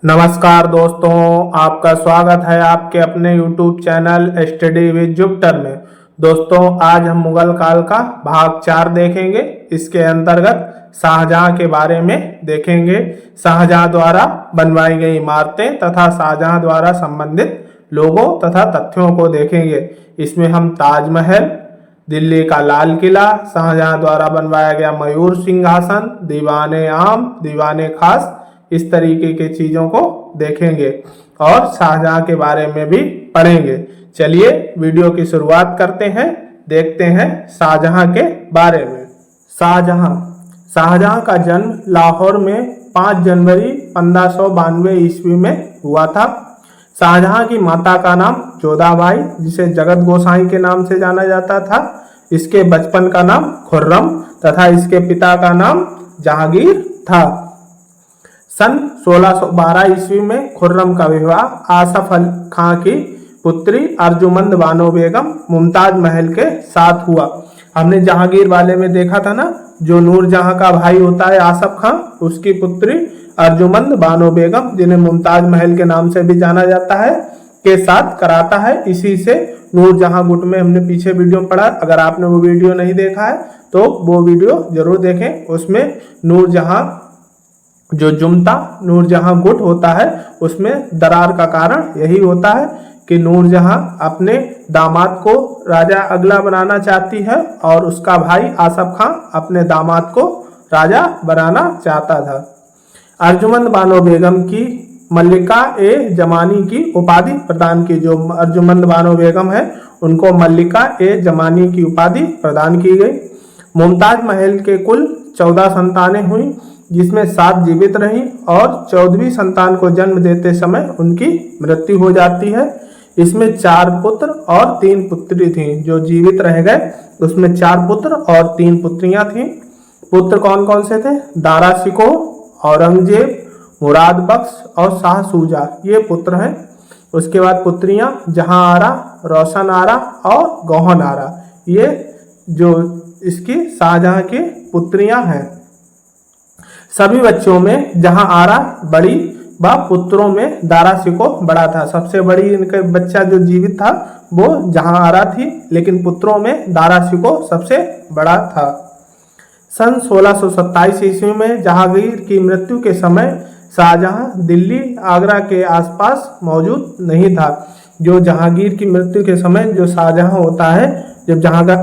नमस्कार दोस्तों, आपका स्वागत है आपके अपने YouTube channel study with Jupiter में। दोस्तों, आज हम मुगल काल का भाग 4 देखेंगे। इसके अंतर्गत शाहजहां के बारे में देखेंगे। शाहजहां द्वारा बनवाई गई इमारतें तथा शाहजहां द्वारा संबंधित लोगों तथा तथ्यों को देखेंगे। इसमें हम ताजमहल, दिल्ली का लाल किला, शाहजहां द्वारा बनवाया गया मयूर सिंहासन, दीवाने आम, दीवाने खास, इस तरीके की चीजों को देखेंगे और शाहजहां के बारे में भी पढ़ेंगे। चलिए वीडियो की शुरुआत करते हैं। देखते हैं शाहजहां के बारे में। शाहजहां का जन्म लाहौर में 5 जनवरी 1592 ईस्वी में हुआ था। शाहजहां की माता का नाम जोधाबाई, जिसे जगत गोसाई के नाम से जाना जाता था। इसके बचपन का नाम खुर्रम तथा इसके पिता का नाम जहांगीर था। सन 1612 ईस्वी में खुर्रम का विवाह आसफ अली खां की पुत्री अर्जुमंद बानो बेगम मुमताज महल के साथ हुआ। हमने जहांगीर वाले में देखा था ना, जो नूरजहां का भाई होता है आसफ खां, उसकी पुत्री अर्जुमंद बानो बेगम, जिन्हें मुमताज महल के नाम से भी जाना जाता है, के साथ कराता है। इसी से नूरजहां गुट में हमने पीछे वीडियो पढ़ा। अगर आपने वो वीडियो नहीं देखा है तो वो वीडियो जरूर देखें। उसमें नूरजहां जो जुमता नूरजहां गुट होता है, उसमें दरार का कारण यही होता है कि नूरजहां अपने दामाद को राजा अगला बनाना चाहती है और उसका भाई आसफ खां अपने दामाद को राजा बनाना चाहता था। अर्जुमंद बानो बेगम की मल्लिका ए जमानी की उपाधि प्रदान की। जो अर्जुमंद बानो बेगम है, उनको मल्लिका ए जमानी की उपाधि प्रदान की गई। मुमताज महल के कुल 14 संतानें हुई, जिसमें 7 जीवित रहीं और 14वीं संतान को जन्म देते समय उनकी मृत्यु हो जाती है। इसमें 4 पुत्र और 3 पुत्री थीं। जो जीवित रह गए उसमें 4 पुत्र और 3 पुत्रियां थीं। पुत्र कौन कौन से थे? दारा शिकोह, औरंगजेब, मुराद बख्श और शाह सूजा, ये पुत्र हैं। उसके बाद पुत्रियां जहां आरा, रोशन आरा और गौहन आरा, ये जो इसकी शाहजहां की पुत्रियां हैं। सभी बच्चों में जहां आरा बड़ी व पुत्रों में दारा शिकोह बड़ा था। सबसे बड़ी इनका बच्चा जो जीवित था वो जहां आरा थी, लेकिन पुत्रों में दारा शिकोह सबसे बड़ा था। सन 1627 ईस्वी में जहांगीर की मृत्यु के समय शाहजहां दिल्ली आगरा के आसपास मौजूद नहीं था। जो जहांगीर की मृत्यु के समय जो शाहजहां होता है, जब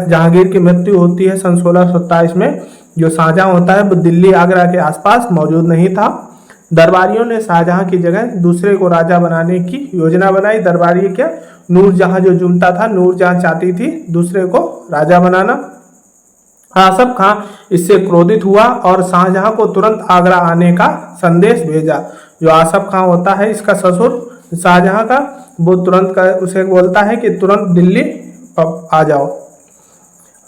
जहांगीर की मृत्यु होती है सन 1627 में, जो शाहजहां होता है वो दिल्ली आगरा के आसपास मौजूद नहीं था। दरबारियों ने शाहजहां की जगह दूसरे को राजा बनाने की योजना बनाई। दरबारी क्या, नूरजहां जो जुमता था, नूरजहां चाहती थी दूसरे को राजा बनाना। आसफ खां इससे क्रोधित हुआ और शाहजहां को तुरंत आगरा आने का संदेश भेजा। जो आसफ खां होता है, इसका ससुर शाहजहां का, वो तुरंत उसे बोलता है कि तुरंत दिल्ली आ जाओ।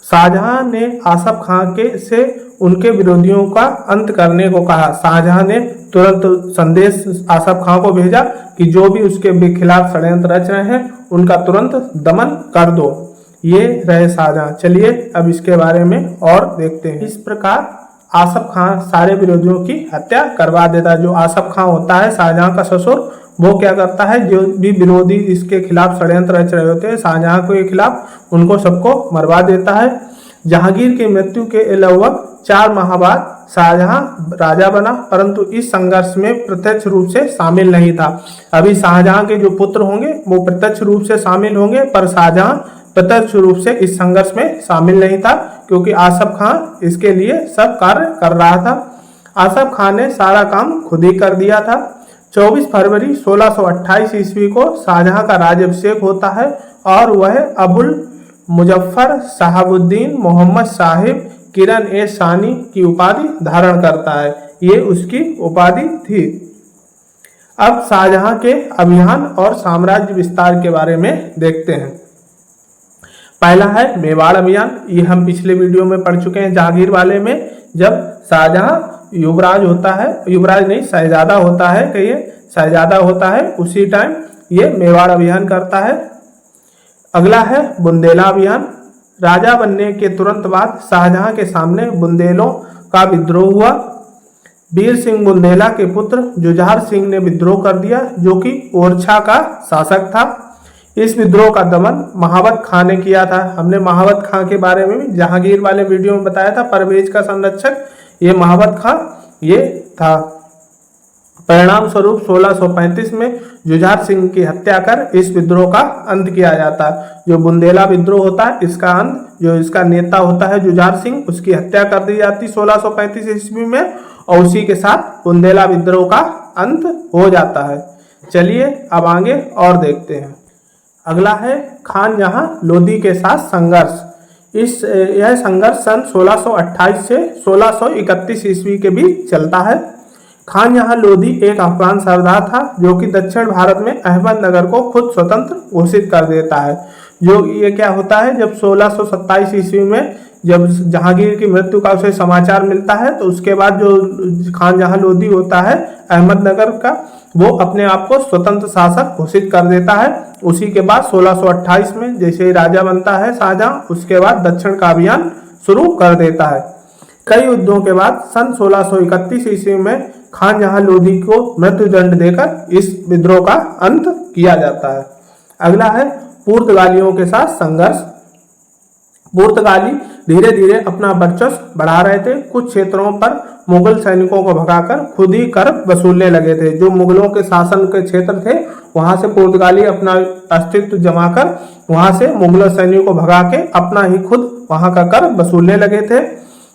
शाहजहां ने आसफ खां के से उनके विरोधियों का अंत करने को कहा। शाहजहां ने तुरंत संदेश आसफ खां को भेजा कि जो भी उसके खिलाफ षड्यंत्र रच रहे हैं उनका तुरंत दमन कर दो। ये रहे शाहजहां। चलिए अब इसके बारे में और देखते हैं। इस प्रकार आसफ खां सारे विरोधियों की हत्या करवा देता है। जो आसफ खां होता है शाहजहां का ससुर, वो क्या करता है, जो भी विरोधी इसके खिलाफ षड्यंत्र रच रहे होते हैं शाहजहां के खिलाफ, उनको सबको मरवा देता है। जहांगीर की मृत्यु के लगभग 4 माह बाद शाहजहां राजा बना, परंतु इस संघर्ष में प्रत्यक्ष रूप से शामिल नहीं था। अभी शाहजहां के जो पुत्र होंगे वो प्रत्यक्ष रूप से शामिल होंगे, पर शाहजहां प्रत्यक्ष रूप से इस संघर्ष में शामिल नहीं था, क्योंकि आसफ खां इसके लिए सब कार्य कर रहा था। आसफ खां ने सारा काम खुद ही कर दिया था। 24 फरवरी 1628 ईस्वी को शाहजहां का राज्याभिषेक होता है और वह अबुल मुजफ्फर शहाबुद्दीन मोहम्मद साहिब किरण ए सानी की उपाधि धारण करता है। ये उसकी उपाधि थी। अब शाहजहां के अभियान और साम्राज्य विस्तार के बारे में देखते हैं। पहला है मेवाड़ अभियान। ये हम पिछले वीडियो में पढ़ चुके हैं जहांगीर वाले में। जब शाहजहां युवराज होता है, युवराज नहीं शहजादा होता है, कहिए शहजादा होता है, उसी टाइम ये मेवाड़ अभियान करता है। अगला है बुंदेला अभियान। राजा बनने के तुरंत बाद शाहजहां के सामने बुंदेलों का विद्रोह हुआ। वीर सिंह बुंदेला के पुत्र जुझार सिंह ने विद्रोह कर दिया, जो कि ओरछा का शासक था। इस विद्रोह का दमन महाबत खां ने किया था। हमने महाबत खां के बारे में भी जहांगीर वाले वीडियो में बताया था, परवेज का संरक्षक ये महाबत खां ये था। परिणाम स्वरूप 1635 में जुझार सिंह की हत्या कर इस विद्रोह का अंत किया जाता है। जो बुंदेला विद्रोह होता है इसका अंत, जो इसका नेता होता है जुझार सिंह, उसकी हत्या कर दी जाती 1635 ईस्वी में, और उसी के साथ बुंदेला विद्रोह का अंत हो जाता है। चलिए अब आगे और देखते हैं। अगला है खान जहां लोधी के साथ संघर्ष। यह संघर्ष सन 1628 से 1631 ईस्वी के बीच चलता है। खान जहां लोधी एक अफगान सरदार था जो कि दक्षिण भारत में अहमदनगर को खुद स्वतंत्र घोषित कर देता है। जो ये क्या होता है, जब 1627 ईस्वी में जब जहांगीर की मृत्यु का उसे समाचार मिलता है, तो उसके बाद जो खान जहां लोधी होता है अहमदनगर का, वो अपने आप को स्वतंत्र शासक घोषित कर देता है। उसी के बाद 1628 में जैसे ही राजा बनता है शाहजहां, उसके बाद दक्षिण का अभियान शुरू कर देता है। कई युद्धों के बाद सन 1631 ईस्वी में खान जहां लोधी को मृत्युदंड देकर इस विद्रोह का अंत किया जाता है। अगला है पुर्तगालियों के साथ संघर्ष। पुर्तगाली धीरे धीरे अपना वर्चस्व बढ़ा रहे थे। कुछ क्षेत्रों पर मुगल सैनिकों को भगाकर खुद ही कर वसूलने लगे थे। जो मुगलों के शासन के क्षेत्र थे वहां से पुर्तगाली अपना अस्तित्व जमाकर वहां से मुगल सैनिकों को भगा के अपना ही खुद वहां का कर वसूलने लगे थे।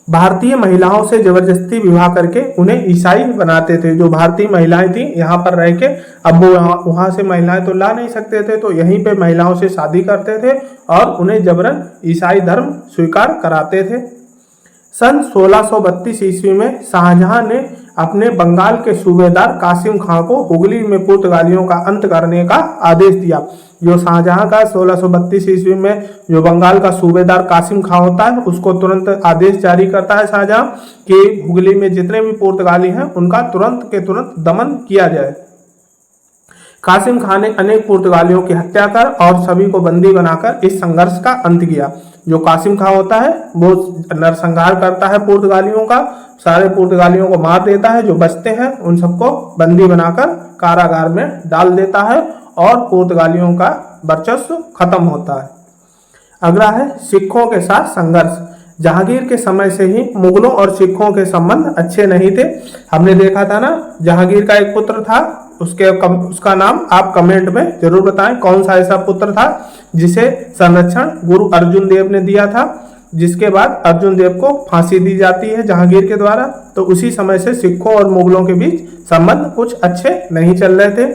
भारतीय महिलाओं से जबरदस्ती विवाह करके उन्हें ईसाई बनाते थे। जो भारतीय महिलाएं थी यहाँ पर रह के, अब वो वहां से महिलाएं तो ला नहीं सकते थे, तो यहीं पे महिलाओं से शादी करते थे और उन्हें जबरन ईसाई धर्म स्वीकार कराते थे। सन 1632 ईस्वी में शाहजहां ने अपने बंगाल के सूबेदार कासिम खां को हुगली में पुर्तगालियों का अंत करने का आदेश दिया। जो शाहजहां का 1632 ईस्वी में जो बंगाल का सूबेदार कासिम खां होता है, उसको तुरंत आदेश जारी करता है शाहजहां कि हुगली में जितने भी पुर्तगाली हैं उनका तुरंत के तुरंत दमन किया जाए। कासिम खां ने अनेक पुर्तगालियों की हत्या कर और सभी को बंदी बनाकर इस संघर्ष का अंत किया। जो कासिम खां होता है वो नरसंहार करता है पुर्तगालियों का, सारे पुर्तगालियों को मार देता है। जो बचते हैं उन सबको बंदी बनाकर कारागार में डाल देता है और पुर्तगालियों का वर्चस्व खत्म होता है। अगला है सिखों के साथ संघर्ष। जहांगीर के समय से ही मुगलों और सिखों के संबंध अच्छे नहीं थे। हमने देखा था ना, जहांगीर का एक पुत्र था, उसका नाम आप कमेंट में जरूर बताएं कौन सा ऐसा पुत्र था जिसे संरक्षण गुरु अर्जुन देव ने दिया था, जिसके बाद अर्जुन देव को फांसी दी जाती है जहांगीर के द्वारा। तो उसी समय से सिखों और मुगलों के बीच संबंध कुछ अच्छे नहीं चल रहे थे।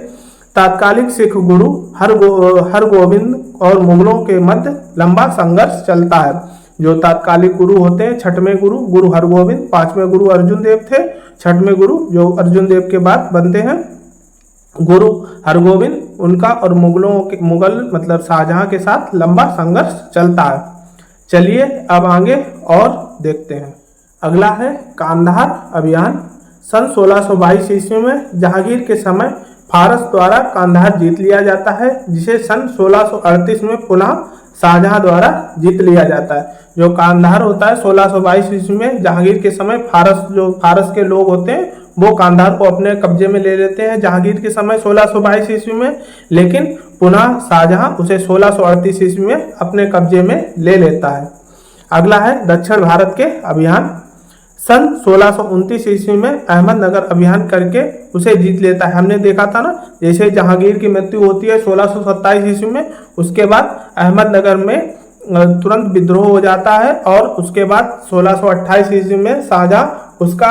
तात्कालिक सिख गुरु हरगोविंद और मुगलों के मध्य लंबा संघर्ष चलता है। जो तात्कालिक गुरु होते हैं, छठवें गुरु गुरु हरगोविंद, पांचवें गुरु अर्जुन देव थे, छठवें गुरु जो अर्जुन देव के बाद बनते हैं गुरु हरगोविंद, उनका और मुगल मतलब शाहजहां के साथ लंबा संघर्ष चलता है। चलिए अब आगे और देखते हैं। अगला है कांधार अभियान। सन 1622 ईस्वी में जहांगीर के समय फारस द्वारा कांधार जीत लिया जाता है, जिसे सन 1638 में पुनः शाहजहां द्वारा जीत लिया जाता है। जो कांधार होता है 1622 ईस्वी में जहांगीर के समय फारस के लोग होते हैं वो कांधार को अपने कब्जे में ले लेते हैं जहांगीर के समय 1622 ईस्वी में, लेकिन पुनः शाहजहां उसे 1638 ईस्वी में अपने कब्जे में ले लेता है। अगला है दक्षिण भारत के अभियान। सन 1629 ईस्वी में अहमदनगर अभियान करके उसे जीत लेता है। हमने देखा था ना, जैसे जहांगीर की मृत्यु होती है 1627 ईस्वी में, उसके बाद अहमदनगर में तुरंत विद्रोह हो जाता है और उसके बाद 1628 ईस्वी में शाहजहां उसका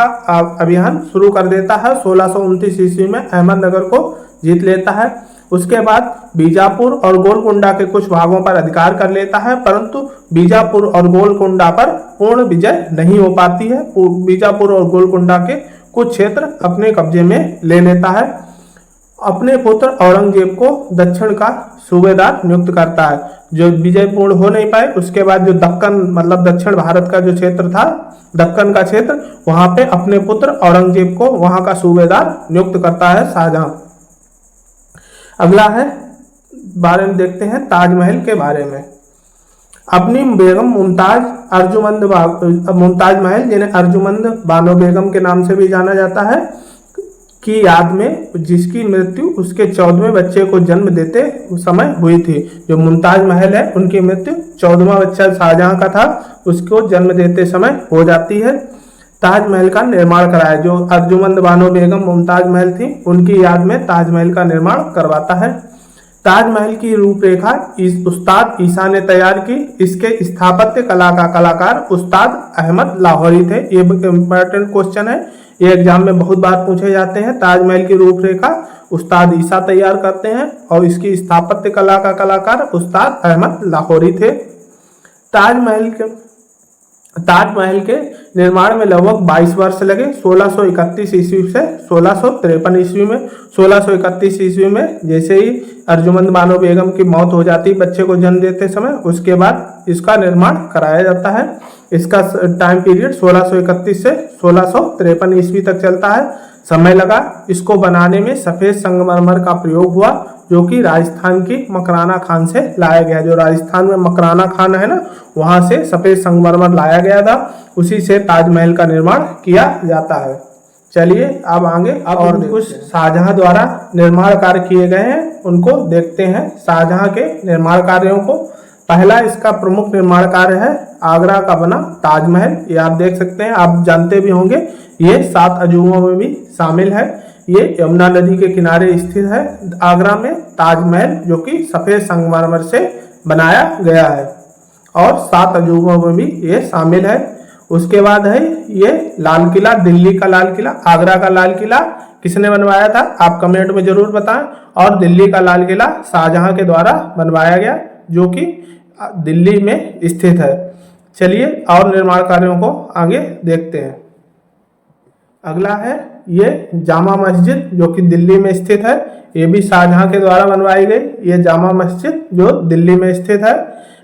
अभियान शुरू कर देता है। 1629 ईस्वी में अहमदनगर को जीत लेता है। उसके बाद बीजापुर और गोलकुंडा के कुछ भागों पर अधिकार कर लेता है, परंतु बीजापुर और गोलकुंडा पर पूर्ण विजय नहीं हो पाती है। बीजापुर और गोलकुंडा के कुछ क्षेत्र अपने कब्जे में ले लेता है। अपने पुत्र औरंगजेब को दक्षिण का सूबेदार नियुक्त करता है। जो विजय पूर्ण हो नहीं पाए, उसके बाद जो दक्कन मतलब दक्षिण भारत का जो क्षेत्र था, दक्कन का क्षेत्र, वहां पे अपने पुत्र औरंगजेब को वहां का सूबेदार नियुक्त करता है शाहजहां। अगला है बारे में देखते हैं ताजमहल के बारे में। अपनी बेगम मुमताज महल, जिन्हें अर्जुमंद बानो बेगम के नाम से भी जाना जाता है, की याद में, जिसकी मृत्यु उसके 14वें बच्चे को जन्म देते समय हुई थी। जो मुमताज महल है उनकी मृत्यु 14वां बच्चा शाहजहां का था, उसको जन्म देते समय हो जाती है। ताजमहल का निर्माण कराया, जो अर्जुमंद बानो बेगम मुमताज महल थी उनकी याद में ताजमहल का निर्माण करवाता है। ताजमहल की रूपरेखा उस्ताद ईसा ने तैयार की। इसके स्थापत्य कला का कलाकार उस्ताद अहमद लाहौरी थे। ये इंपॉर्टेंट क्वेश्चन है, ये एग्जाम में बहुत बार पूछे जाते हैं। ताजमहल की रूपरेखा उस्ताद ईसा तैयार करते हैं और इसकी स्थापत्य कला का कलाकार उस्ताद अहमद लाहौरी थे। ताजमहल के निर्माण में लगभग 22 वर्ष लगे, 1631 ईस्वी से 1653 ईस्वी में। 1631 ईस्वी में जैसे ही अर्जुमंद बानो बेगम की मौत हो जाती बच्चे को जन्म देते समय, उसके बाद इसका निर्माण कराया जाता है। इसका टाइम पीरियड 1631 से 1653 ईस्वी तक चलता है। समय लगा इसको बनाने में। सफेद संगमरमर का प्रयोग हुआ, जो कि राजस्थान की मकराना खान से लाया गया। जो राजस्थान में मकराना खान है ना, वहां से सफेद संगमरमर लाया गया था, उसी से ताजमहल का निर्माण किया जाता है। चलिए अब आगे और कुछ शाहजहां द्वारा निर्माण कार्य किए गए हैं, उनको देखते हैं। शाहजहां के निर्माण कार्यों को, पहला इसका प्रमुख निर्माण कार्य है आगरा का बना ताजमहल। ये आप देख सकते हैं, आप जानते भी होंगे, ये 7 अजूबों में भी शामिल है। ये यमुना नदी के किनारे स्थित है आगरा में ताजमहल, जो कि सफेद संगमरमर से बनाया गया है और 7 अजूबों में भी ये शामिल है। उसके बाद है ये लाल किला, दिल्ली का लाल किला। आगरा का लाल किला किसने बनवाया था, आप कमेंट में जरूर बताएं। और दिल्ली का लाल किला शाहजहां के द्वारा बनवाया गया, जो कि दिल्ली में स्थित है। चलिए और निर्माण कार्यों को आगे देखते हैं। अगला है ये जामा मस्जिद, जो कि दिल्ली में स्थित है। ये भी शाहजहां के द्वारा बनवाई गई, ये जामा मस्जिद जो दिल्ली में स्थित है।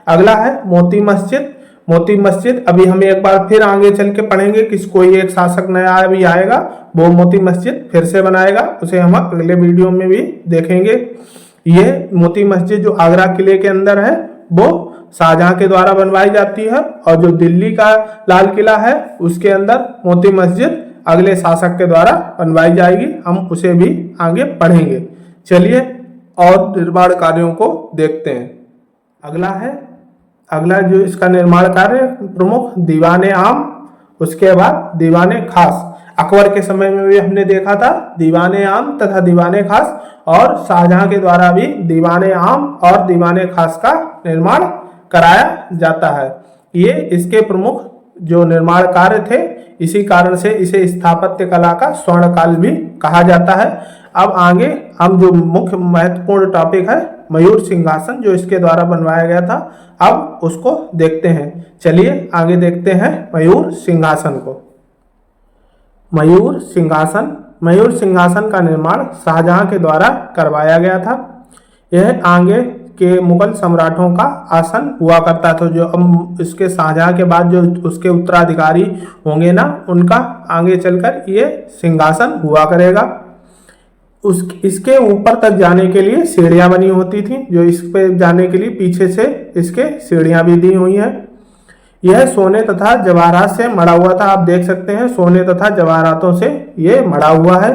अगला है मोती मस्जिद। मोती मस्जिद अभी हम एक बार फिर आगे चल के पढ़ेंगे कि कोई एक शासक नया भी आएगा, वो मोती मस्जिद फिर से बनाएगा, उसे हम अगले वीडियो में भी देखेंगे। ये मोती मस्जिद जो आगरा किले के अंदर है, वो शाहजहां के द्वारा बनवाई जाती है। और जो दिल्ली का लाल किला है, उसके अंदर मोती मस्जिद अगले शासक के द्वारा बनवाई जाएगी, हम उसे भी आगे पढ़ेंगे। चलिए और निर्माण कार्यों को देखते हैं। अगला जो इसका निर्माण कार्य प्रमुख दीवाने आम, उसके बाद दीवाने खास। अकबर के समय में भी हमने देखा था दीवाने आम तथा दीवाने खास, और शाहजहां के द्वारा भी दीवाने आम और दीवाने खास का निर्माण कराया जाता है। ये इसके प्रमुख जो निर्माण कार्य थे, इसी कारण से इसे स्थापत्य कला का स्वर्ण काल भी कहा जाता है। अब आगे हम जो मुख्य महत्वपूर्ण टॉपिक है मयूर सिंहासन, जो इसके द्वारा बनवाया गया था, अब उसको देखते हैं। चलिए आगे देखते हैं मयूर सिंहासन को। मयूर सिंहासन का निर्माण शाहजहां के द्वारा करवाया गया था। यह आगे के मुगल सम्राटों का आसन हुआ करता था। जो अब इसके शाहजहां के बाद जो उसके उत्तराधिकारी होंगे ना, उनका आगे चलकर ये सिंहासन हुआ करेगा। इसके ऊपर तक जाने के लिए सीढ़ियां बनी होती थी, जो इस पे जाने के लिए पीछे से इसके सीढ़ियां भी दी हुई हैं। यह सोने तथा जवाहरात से मढ़ा हुआ था, आप देख सकते हैं सोने तथा जवाहरातों से ये मढ़ा हुआ है।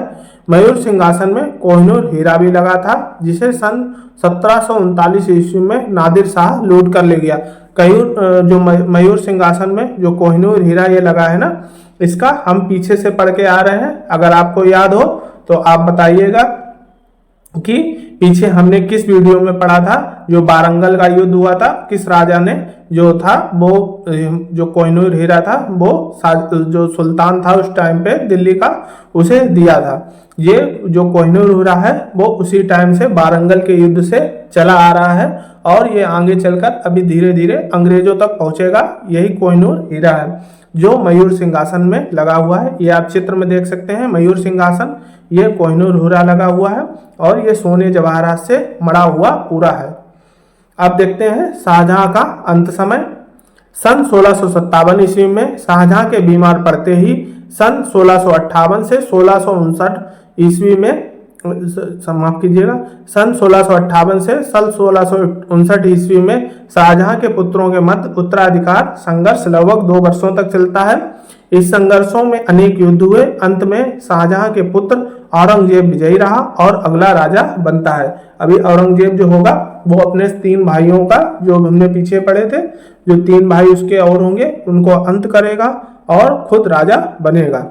मयूर सिंहासन में कोहिनूर हीरा भी लगा था, जिसे सन 1739 ईस्वी में नादिर शाह लूट कर ले गया। जो मयूर सिंहासन में जो कोहिनूर हीरा ये लगा है ना, इसका हम पीछे से पढ़ के आ रहे हैं। अगर आपको याद हो तो आप बताइएगा कि पीछे हमने किस वीडियो में पढ़ा था। जो वारंगल का युद्ध हुआ था, किस राजा ने जो था वो जो कोहिनूर हीरा था वो जो सुल्तान था उस टाइम पे दिल्ली का, उसे दिया था। ये जो कोहिनूर हीरा है वो उसी टाइम से वारंगल के युद्ध से चला आ रहा है और ये आगे चलकर अभी धीरे धीरे अंग्रेजों तक पहुंचेगा। यही कोहिनूर हीरा है जो मयूर सिंहासन में लगा हुआ है। ये आप चित्र में देख सकते हैं मयूर सिंहासन, ये कोहिनूर हीरा लगा हुआ है और ये सोने जवाहरात से मढ़ा हुआ पूरा है। अब देखते हैं शाहजहां का अंत समय। सन 1657 ईस्वी में शाहजहां के बीमार पड़ते ही सन 1658 से 1659 ईस्वी में माफ कीजिएगा, सन 1658 से सन 1659 ईस्वी में शाहजहां के पुत्रों के मध्य उत्तराधिकार संघर्ष लगभग 2 वर्षों तक चलता है। इस संघर्षों में अनेक युद्ध हुए। अंत में शाहजहां के पुत्र औरंगजेब विजयी रहा और अगला राजा बनता है। अभी औरंगजेब जो होगा वो अपने 3 भाइयों का, जो हमने पीछे पढ़े थे, जो 3 भाई उसके और होंगे, उनको अंत करेगा और खुद राजा बनेगा।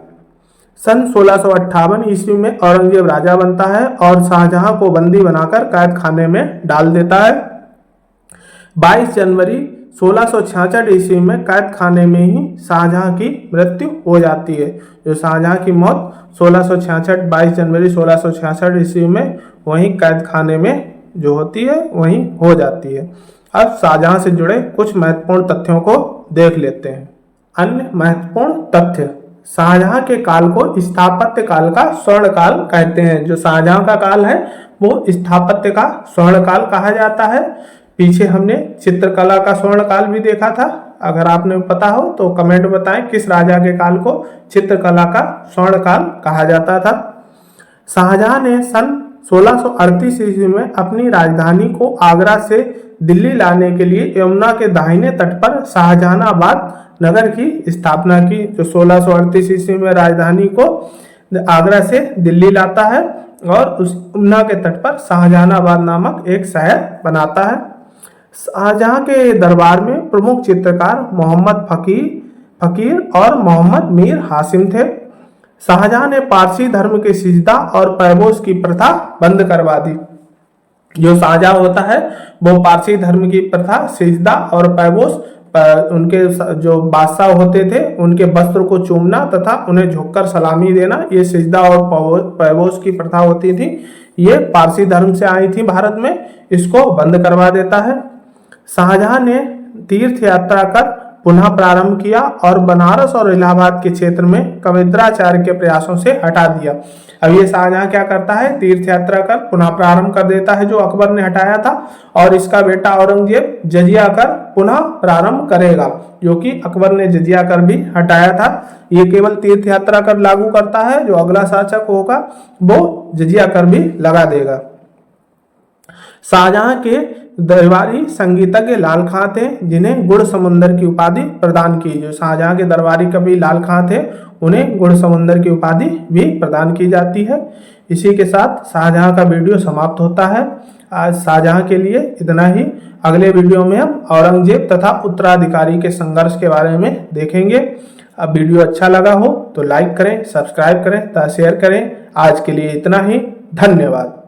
सन 1658 ईस्वी में औरंगजेब राजा बनता है और शाहजहां को बंदी बनाकर कैद खाने में डाल देता है। 22 जनवरी 1666 ईस्वी में कैद खाने में ही शाहजहां की मृत्यु हो जाती है। जो शाहजहां की मौत 22 जनवरी 1666 ईस्वी में वहीं कैद खाने में जो होती है वहीं हो जाती है। अब शाहजहां से जुड़े कुछ महत्वपूर्ण तथ्यों को देख लेते हैं। अन्य महत्वपूर्ण तथ्य, शाहजहां के काल को स्थापत्य काल का स्वर्ण काल कहते हैं। जो शाहजहां का काल है वो स्थापत्य का स्वर्ण काल कहा जाता है। पीछे हमने चित्रकला का स्वर्ण काल भी देखा था। अगर आपने पता हो तो कमेंट बताएं किस राजा के काल को चित्रकला का स्वर्ण काल कहा जाता था। शाहजहां ने सन 1638 ईस्वी में अपनी राजधानी को आगरा से दिल्ली लाने के लिए यमुना के दाहिने तट पर शाहजहानाबाद नगर की स्थापना की। जो 1638 ईस्वी में राजधानी को आगरा से दिल्ली लाता है और उस यमुना के तट पर शाहजहानाबाद नामक एक शहर बनाता है। शाहजहां के दरबार में प्रमुख चित्रकार मोहम्मद फकीर और मोहम्मद मीर हासिम थे। शाहजहां ने पारसी धर्म के सिजदा और पैबोस की प्रथा बंद करवा दी। जो शाहजहां होता है वो पारसी धर्म की प्रथा, सिजदा और पैबोस, उनके जो बादशाह होते थे उनके वस्त्र को चूमना तथा उन्हें झुककर सलामी देना, ये सिजदा और पैबोस की प्रथा होती थी। ये पारसी धर्म से आई थी भारत में, इसको बंद करवा देता है। शाहजहां ने तीर्थ यात्रा कर पुनः प्रारंभ किया और बनारस और इलाहाबाद के क्षेत्र में कविंद्राचार्य के प्रयासों से हटा दिया। अब ये शाहजहां क्या करता है, तीर्थ यात्रा कर पुनः प्रारंभ कर देता है जो अकबर ने हटाया था, और इसका बेटा औरंगजेब जजिया कर पुनः प्रारंभ करेगा, जो कि अकबर ने जजिया कर भी हटाया था। ये केवल तीर्थ यात्रा कर लागू करता है, जो अगला शासक होगा वो जजिया कर भी लगा देगा। शाहजहां के दरबारी संगीतज्ञ लाल खां थे, जिन्हें गुड़ समुंदर की उपाधि प्रदान की। जो शाहजहां के दरबारी कवि लाल खां थे, उन्हें गुड़ समुंदर की उपाधि भी प्रदान की जाती है। इसी के साथ शाहजहां का वीडियो समाप्त होता है। आज शाहजहां के लिए इतना ही। अगले वीडियो में हम औरंगजेब तथा उत्तराधिकारी के संघर्ष के बारे में देखेंगे। अब वीडियो अच्छा लगा हो तो लाइक करें, सब्सक्राइब करें तथा शेयर करें। आज के लिए इतना ही। धन्यवाद।